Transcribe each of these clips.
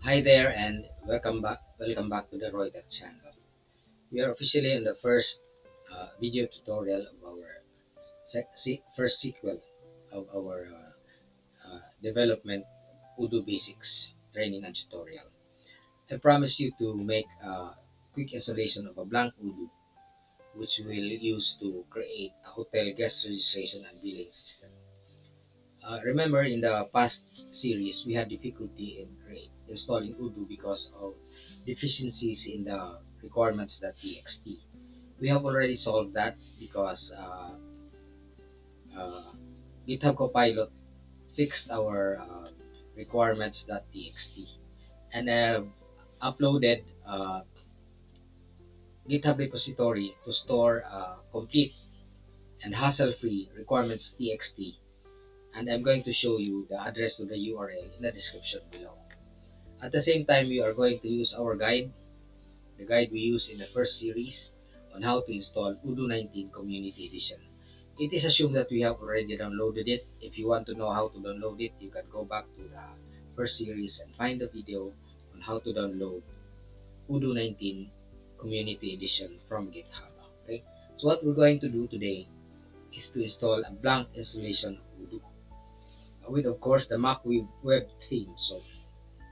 Hi there and welcome back to the Reutech channel. We are officially in the first video tutorial of our first sequel of our development Odoo Basics training and tutorial. I promise you to make a quick installation of a blank Odoo which we'll use to create a hotel guest registration and billing system. Remember, in the past series, we had difficulty in installing Odoo because of deficiencies in the requirements.txt. We have already solved that because uh, GitHub Copilot fixed our requirements.txt and have uploaded GitHub repository to store complete and hassle-free requirements.txt, and I'm going to show you the address to the URL in the description below. At the same time, we are going to use our guide, the guide we used in the first series on how to install Odoo 19 Community Edition. It is assumed that we have already downloaded it. If you want to know how to download it, you can go back to the first series and find the video on how to download Odoo 19 Community Edition from GitHub. Okay, so what we're going to do today is to install a blank installation of Odoo with, of course, the Mac web theme.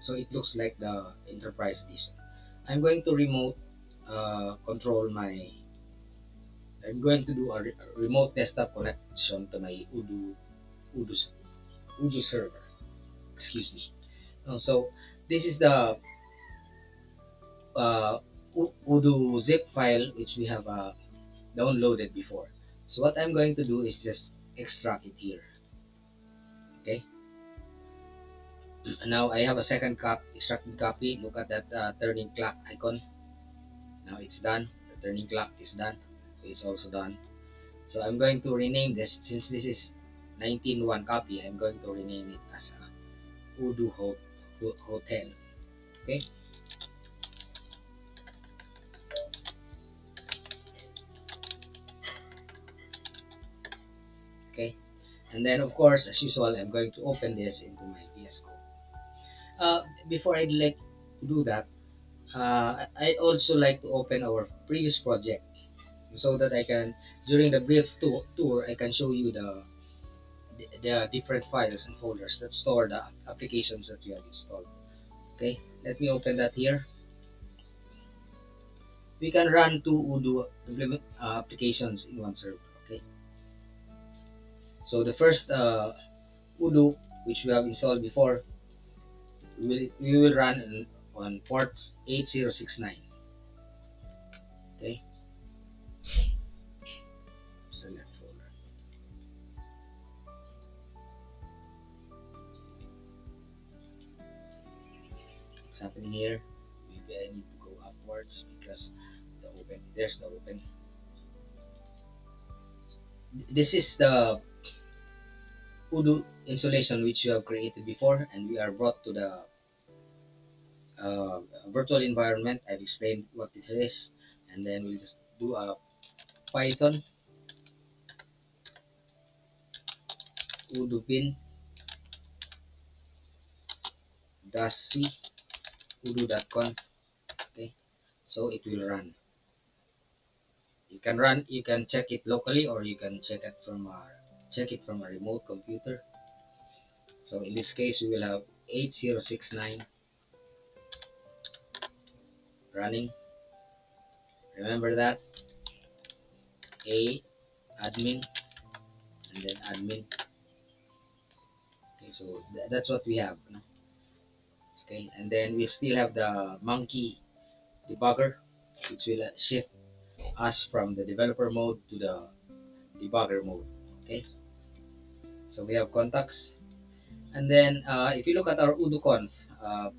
So it looks like the enterprise edition. I'm going to control my I'm going to do a remote desktop connection to my Odoo, Odoo server. Excuse me. So this is the uh, Odoo zip file which we have downloaded before. So what I'm going to do is just extract it here. Okay. Now I have a second extracted copy. Look at that turning clock icon. Now it's done. The turning clock is done. So it's also done. So I'm going to rename this, since this is 19.1 copy, I'm going to rename it as a Odoo Hotel. Okay. Okay. And then, of course, as usual, I'm going to open this into my VS Code. Before I'd like to do that, I also like to open our previous project so that I can, during the brief tour, I can show you the different files and folders that store the applications that we have installed. Okay, let me open that here. We can run two Odoo applications in one server. Okay, so the first Odoo, which we have installed before, we will run on ports 8069. Okay, select folder. What's happening here? Maybe I need to go upwards because there's the open. This is the Odoo installation which we have created before, and we are brought to the virtual environment. I've explained what this is, and then we'll just do a Python Odoo bin dash c odoo.conf. Okay, so it will run. You can check it locally, or you can check it from a remote computer. So in this case, we will have 8069 running. Remember that, a admin and then admin. Okay, so that's what we have, no? Okay, and then we still have the monkey debugger, which will shift us from the developer mode to the debugger mode. Okay, so we have contacts, and then if you look at our OdooConf, uh,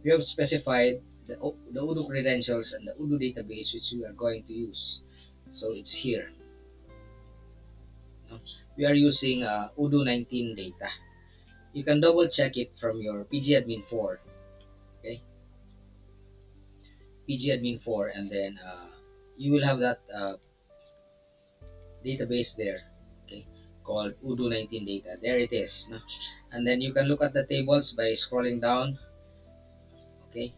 we have specified the Odoo credentials and the Odoo database which we are going to use. So it's here. No? We are using Odoo 19 data. You can double check it from your pgadmin 4. Okay, pgadmin 4, and then you will have that database there. Okay, called Odoo 19 data. There it is. No? And then you can look at the tables by scrolling down. Okay,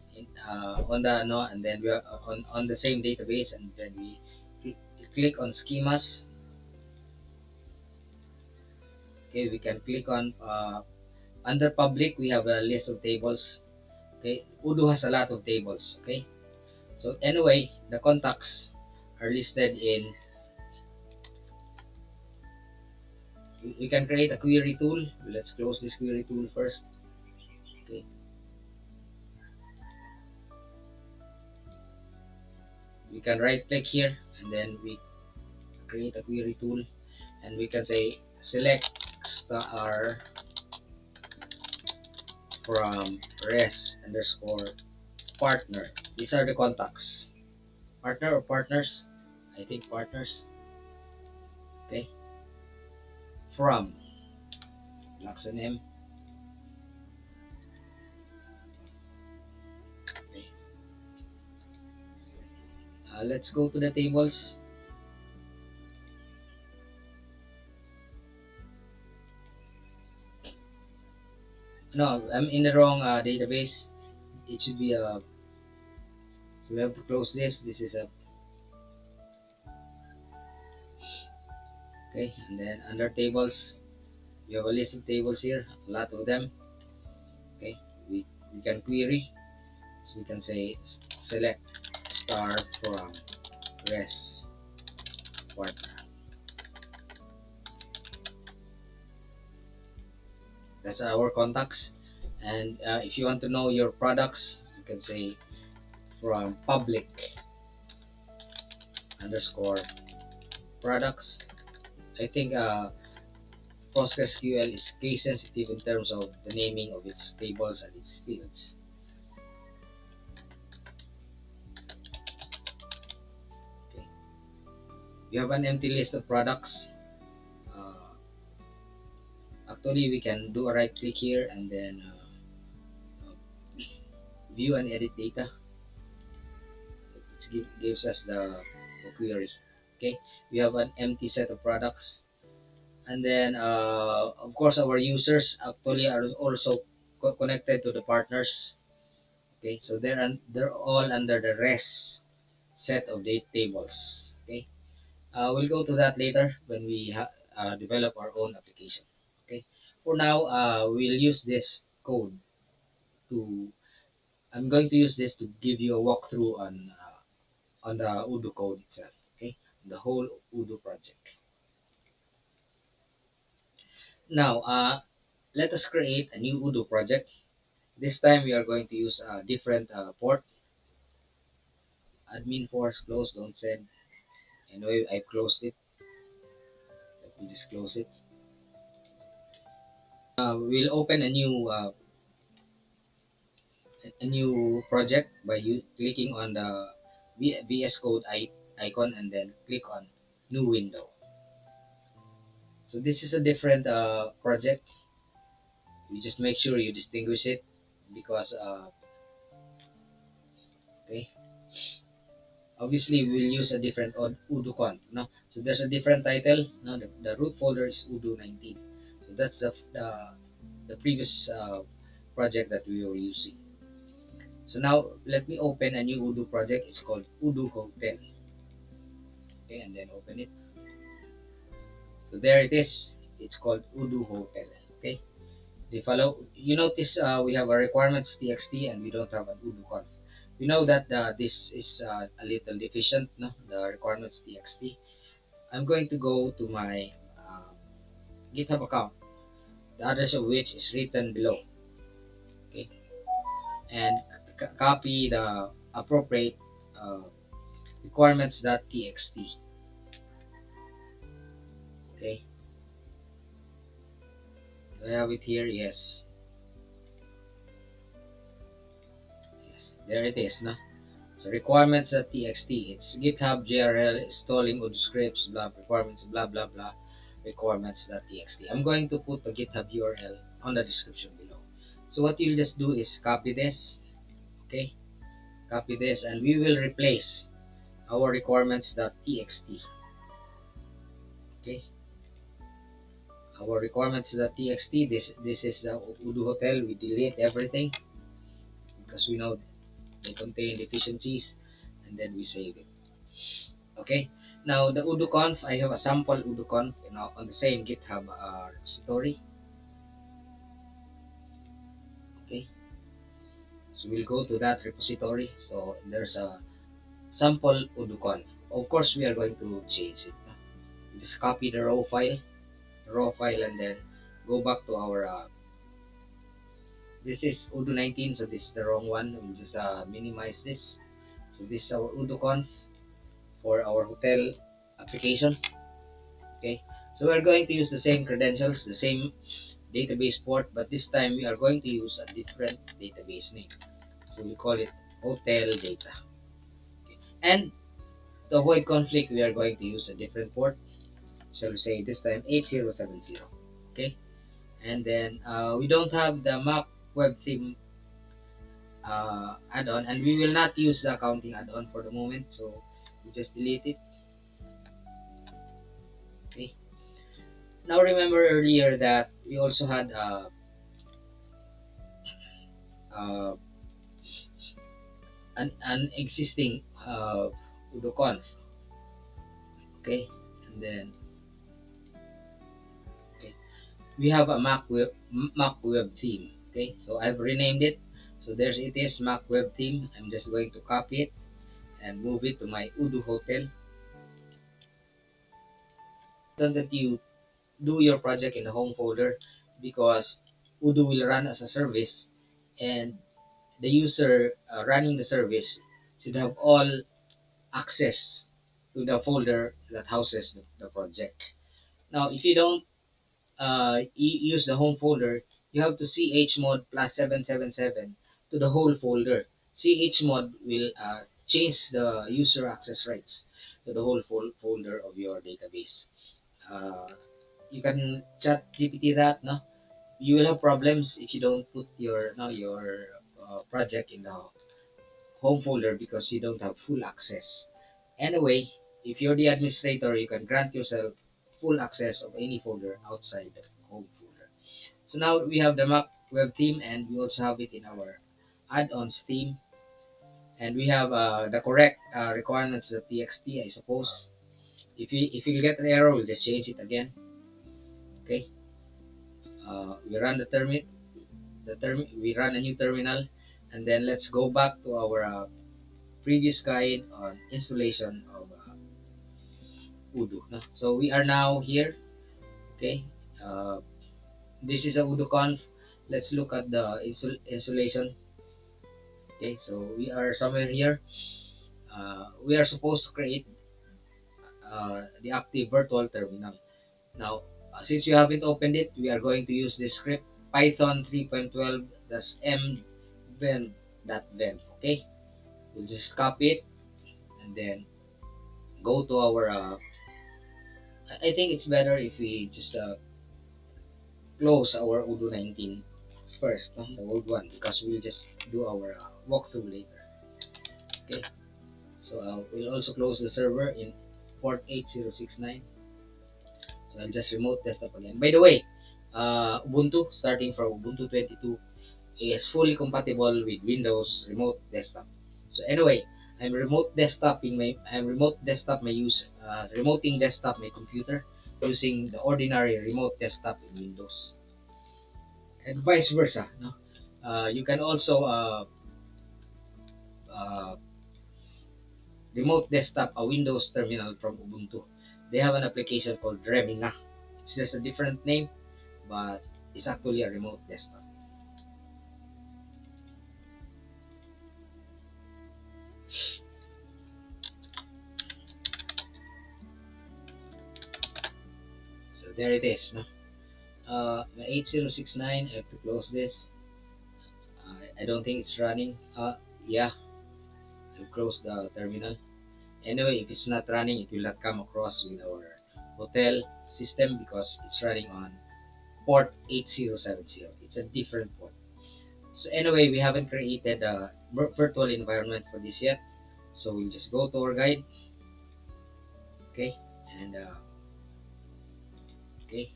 on the no, and then we are on the same database, and then we click on schemas. Okay, we can click on under public. We have a list of tables. Okay, Odoo has a lot of tables. Okay, so anyway, the contacts are listed in. We can create a query tool. Let's close this query tool first. Okay, we can right click here, and then we create a query tool, and we can say select star from res underscore partner. These are the contacts. Partner or partners? I think partners. Okay. From Lux and M. Okay. Let's go to the tables. No, I'm in the wrong database. It should be a. So we have to close this. This is a. Okay. And then under tables, we have a list of tables here. A lot of them. Okay. We can query. So we can say select star from res partner. That's our contacts. And if you want to know your products, you can say from public underscore products. I think PostgreSQL is case sensitive in terms of the naming of its tables and its fields. Okay. You have an empty list of products. Uh, Actually, we can do a right click here and then view and edit data. It gives us the query. Okay, we have an empty set of products, and then of course our users actually are also connected to the partners. Okay, so they're all under the res set of date tables. Okay, we'll go to that later when we develop our own application. Okay, for now we'll use this code to. I'm going to use this to give you a walkthrough on the Odoo code itself. Okay, the whole Odoo project. Now, let us create a new Odoo project. This time we are going to use a different port. Admin force close, don't send. Anyway, I closed it. Let me just close it. We'll open a new project by you clicking on the VS Code icon and then click on new window. So this is a different project. You just make sure you distinguish it because okay, obviously we'll use a different Odoo conf. No, so there's a different title. No, the root folder is Odoo 19. So that's the previous project that we were using. So now let me open a new Odoo project. It's called Odoo Hotel. Okay, and then open it. So there it is. It's called Odoo Hotel. Okay, they follow. You notice we have a requirements txt and we don't have an Odoo conf. We know that this is a little deficient. No, the requirements txt. I'm going to go to my GitHub account, the address of which is written below. Okay, and copy the appropriate uh, requirements.txt. Okay, do I have it here? Yes, yes, there it is. No, so requirements.txt. It's GitHub JRL installing Odoo scripts, blah requirements, blah blah blah requirements.txt. I'm going to put the GitHub URL on the description below. So what you'll just do is copy this. Okay, copy this, and we will replace our requirements.txt. Okay, our requirements.txt. This is the Odoo Hotel. We delete everything because we know they contain deficiencies, and then we save it. Okay. Now the udoconf, I have a sample udoconf, on the same GitHub repository. Okay. So we'll go to that repository. So there's a sample udoconf. Of course, we are going to change it. No? Just copy the raw file, and then go back to our. This is udo 19, so this is the wrong one. We'll just minimize this. So this is our udoconf for our hotel application. Okay. So we're going to use the same credentials, the same database port, but this time we are going to use a different database name. So we call it hotel data. Okay. And to avoid conflict, we are going to use a different port. Shall we say this time 8070. Okay. And then we don't have the Mac web theme add-on, and we will not use the accounting add-on for the moment, so we just delete it. Okay. Now remember earlier that we also had uh, an existing udoconf. Okay, and then okay, we have a Mac web theme. Okay, so I've renamed it. So there's it is Mac web theme. I'm just going to copy it and move it to my Udo hotel. Then that you do your project in the home folder, because Udo will run as a service, and the user running the service should have all access to the folder that houses the project. Now, if you don't use the home folder, you have to chmod plus 777 to the whole folder. Chmod will change the user access rights to the whole folder of your database. Uh, you can chat GPT that, no? You will have problems if you don't put your project in the home folder because you don't have full access. Anyway, if you're the administrator, you can grant yourself full access of any folder outside the home folder. So now we have the Mac web theme, and we also have it in our add-ons theme, and we have the correct requirements.txt, I suppose. If you get an error, we'll just change it again. Okay. We run we run a new terminal, and then let's go back to our previous guide on installation of Udo. No? So we are now here. Okay. Uh, this is a udoconf. Let's look at the installation. Okay, so we are somewhere here. We are supposed to create the active virtual terminal. Now, since we haven't opened it, we are going to use this script, Python 3.12, that's mven.venv. Okay, we'll just copy it and then go to our. I think it's better if we just close our Udo 19 first, no? The old one, because we'll just do our walkthrough later. Okay, so we'll also close the server in port 8069. So I'll just remote desktop again. By the way, Ubuntu, starting from Ubuntu 22, is fully compatible with Windows Remote Desktop. So anyway, I'm remote desktop my use remoting desktop my computer using the ordinary remote desktop in Windows, and vice versa. No, you can also uh, remote desktop a Windows terminal from Ubuntu. They have an application called Remina. It's just a different name, but it's actually a remote desktop. So there it is. No? My 8069, I have to close this. I don't think it's running. Yeah, I'll close the terminal. Anyway, if it's not running, it will not come across with our hotel system because it's running on port 8070. It's a different port. So anyway, we haven't created a virtual environment for this yet. So we'll just go to our guide. Okay, and okay,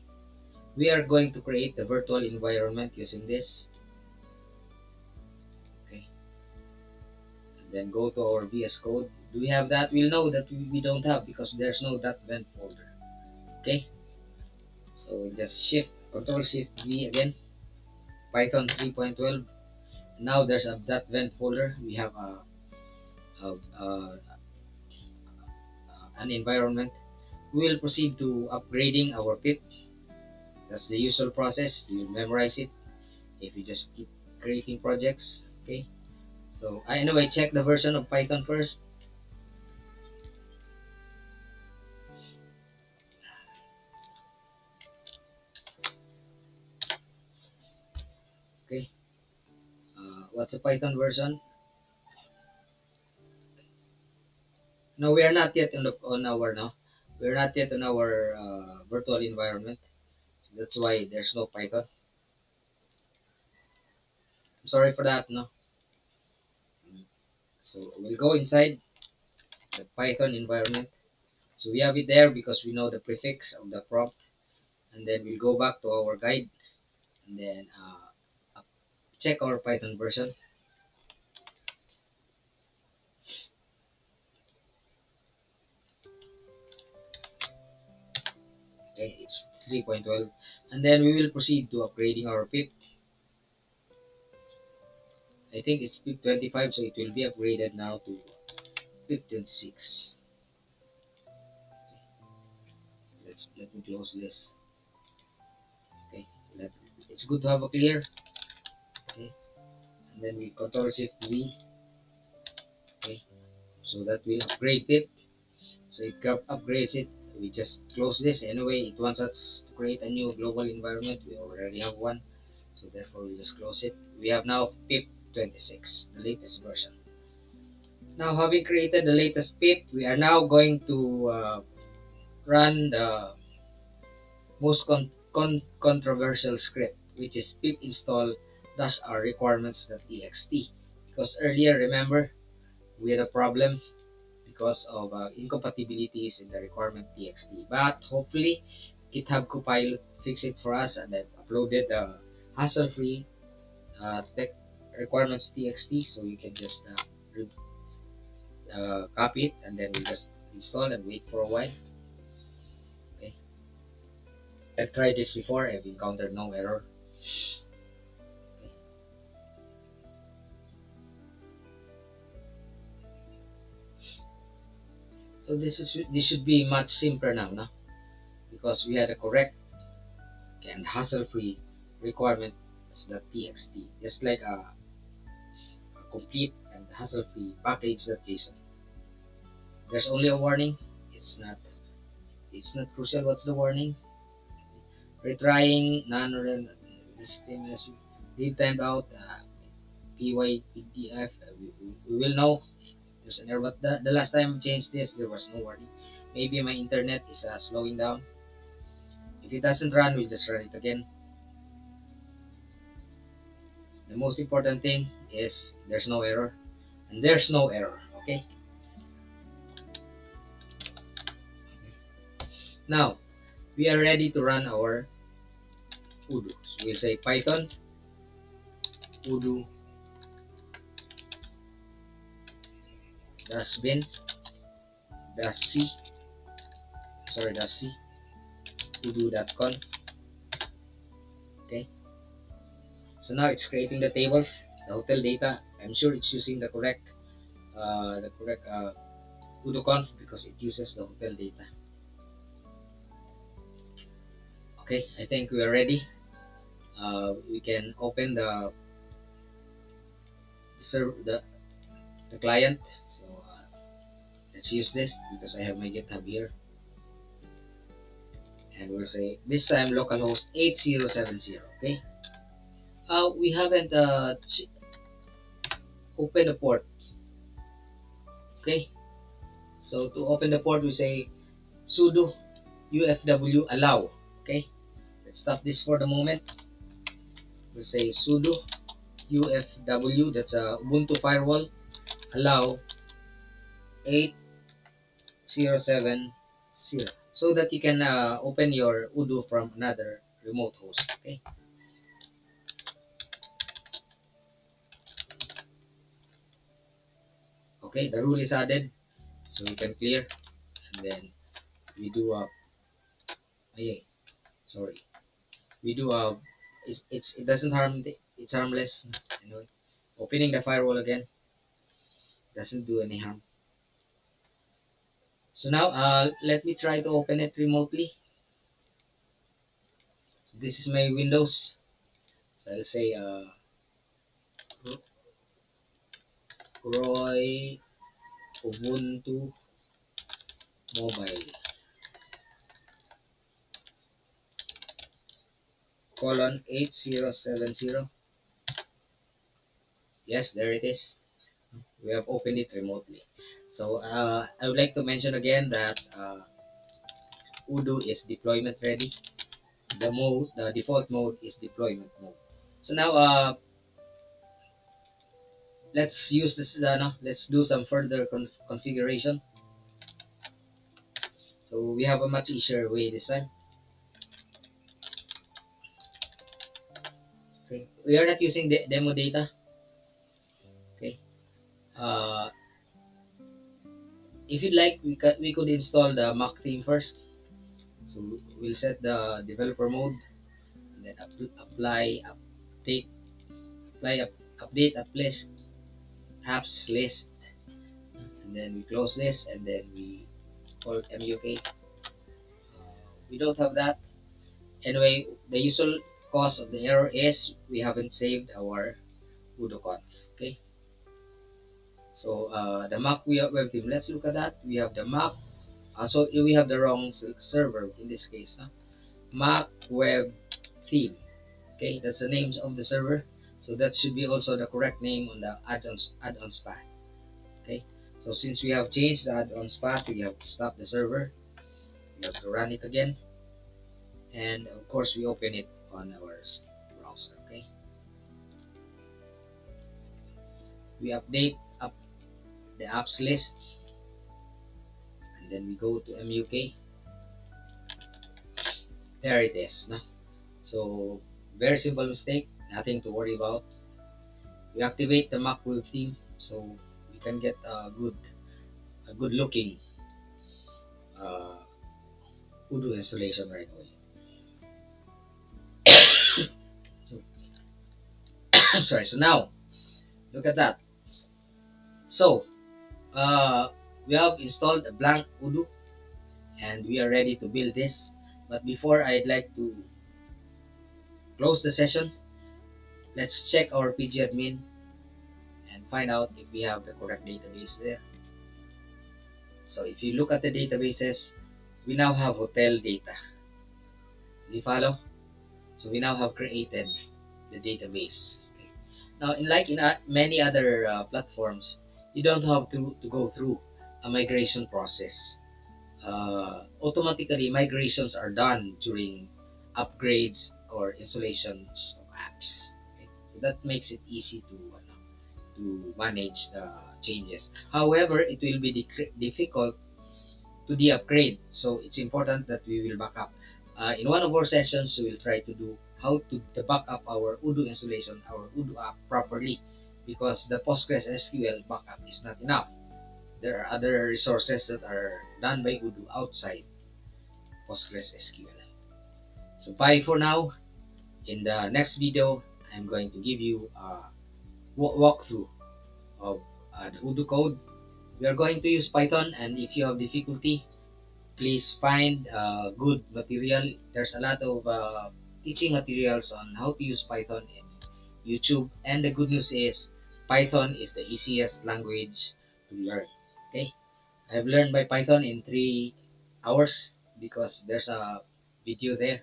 we are going to create the virtual environment using this. Okay, Then go to our VS Code. Do we have that? We'll know that we don't have because there's no .vent folder. Okay, so just Control Shift V again, Python 3.12. Now there's a .vent folder. We have a, a an environment. We will proceed to upgrading our pip. That's the usual process. You memorize it if you just keep creating projects. Okay, so anyway, check the version of Python first. Okay, what's the Python version? No, we are not yet on our no. We're not yet on our virtual environment. That's why there's no Python. I'm sorry for that. No. So we'll go inside the Python environment. So we have it there because we know the prefix of the prompt, and then we'll go back to our guide and then check our Python version. Okay, it's 3.12, and then we will proceed to upgrading our pip. I think it's pip 25, so it will be upgraded now to pip 26. Let me close this. Okay, let it's good to have a clear. Okay, and then we Control Shift V. Okay, so that will upgrade pip. So it upgrades it. We just close this anyway. It wants us to create a new global environment. We already have one, so therefore we just close it. We have now pip 26, the latest version. Now, having created the latest pip, we are now going to run the most controversial script, which is pip install -r requirements.txt. Because earlier, remember, we had a problem because of incompatibilities in the requirement txt. But hopefully, GitHub Copilot fixed it for us, and I've uploaded the hassle-free tech requirements txt, so you can just copy it and then we just install and wait for a while. Okay, I've tried this before. I've encountered no error. Okay. So this should be much simpler now, no? Because we had a correct and hassle-free requirement as the txt, just like a complete and hassle-free package.json. There's only a warning. It's not crucial. What's the warning? Retrying non system as read timed out pypdf. We will know there's an error. But the last time I changed this, there was no warning. Maybe my internet is slowing down. If it doesn't run, we'll just run it again. The most important thing is there's no error, and there's no error. Okay. Now we are ready to run our Udo. So we'll say Python Udo -bin -c -c udo.conf. Okay, so now it's creating the tables, the hotel data. I'm sure it's using the correct udoconf because it uses the hotel data. Okay, I think we are ready. We can open the client. So let's use this because I have my GitHub here, and we'll say this time localhost 8070. Okay. We haven't opened the port. Okay. So to open the port, we say sudo ufw allow. Okay. Let's stop this for the moment. We'll say sudo ufw, that's a Ubuntu firewall, allow 8070, so that you can open your Udo from another remote host. Okay. Okay, the rule is added, so we can clear, and then we do a, ay, sorry, we do a, it doesn't harm, it's harmless. Anyway, opening the firewall again doesn't do any harm. So now, let me try to open it remotely. So this is my Windows. So I'll say Roy Ubuntu Mobile colon 8070. Yes, there it is. We have opened it remotely. So I would like to mention again that Udo is deployment ready. The default mode is deployment mode. So now let's use this. No, let's do some further configuration. So we have a much easier way this time. Okay, we are not using the demo data. Okay, uh, if you'd like, we could install the Mac theme first. So we'll set the developer mode, and then apply update, apply update app list, apps list, and then we close this, and then we call MUK. We don't have that. Anyway, the usual cause of the error is we haven't saved our udoconf. Okay, so the Mac web theme. Let's look at that. We have the Mac. So we have the wrong server in this case. Mac web theme. Okay, that's the names of the server. So that should be also the correct name on the add-ons path. Okay, so since we have changed the add-ons path, we have to stop the server. We have to run it again, and of course we open it on our browser. Okay, we update up the apps list, and then we go to MUK. There it is. No? So very simple mistake, nothing to worry about. We activate the Mac web theme, so we can get a good looking uh, Udo installation right away. So I'm sorry. So now look at that. So we have installed a blank Udo, and we are ready to build this. But before, I'd like to close the session. Let's check our pgadmin and find out if we have the correct database there. So if you look at the databases, we now have hotel data. Do you follow? So we now have created the database. Okay. Now, in many other platforms, you don't have to go through a migration process. Automatically, migrations are done during upgrades or installations of apps. Okay? So that makes it easy to manage the changes. However, it will be difficult to de-upgrade. So it's important that we will back up. In one of our sessions, we will try to do how to back up our Udo installation, our Udo app properly, because the Postgres SQL backup is not enough. There are other resources that are done by Udo outside Postgres SQL. So bye for now. In the next video, I'm going to give you a walkthrough of the Udo code. We are going to use Python, and if you have difficulty, please find good material. There's a lot of teaching materials on how to use Python in YouTube, and the good news is Python is the easiest language to learn. Okay, I've learned by Python in 3 hours because there's a video there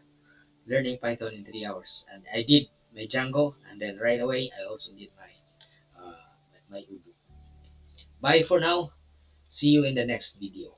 learning Python in 3 hours, and I did my Django, and then right away I also did my Udo. Bye for now. See you in the next video.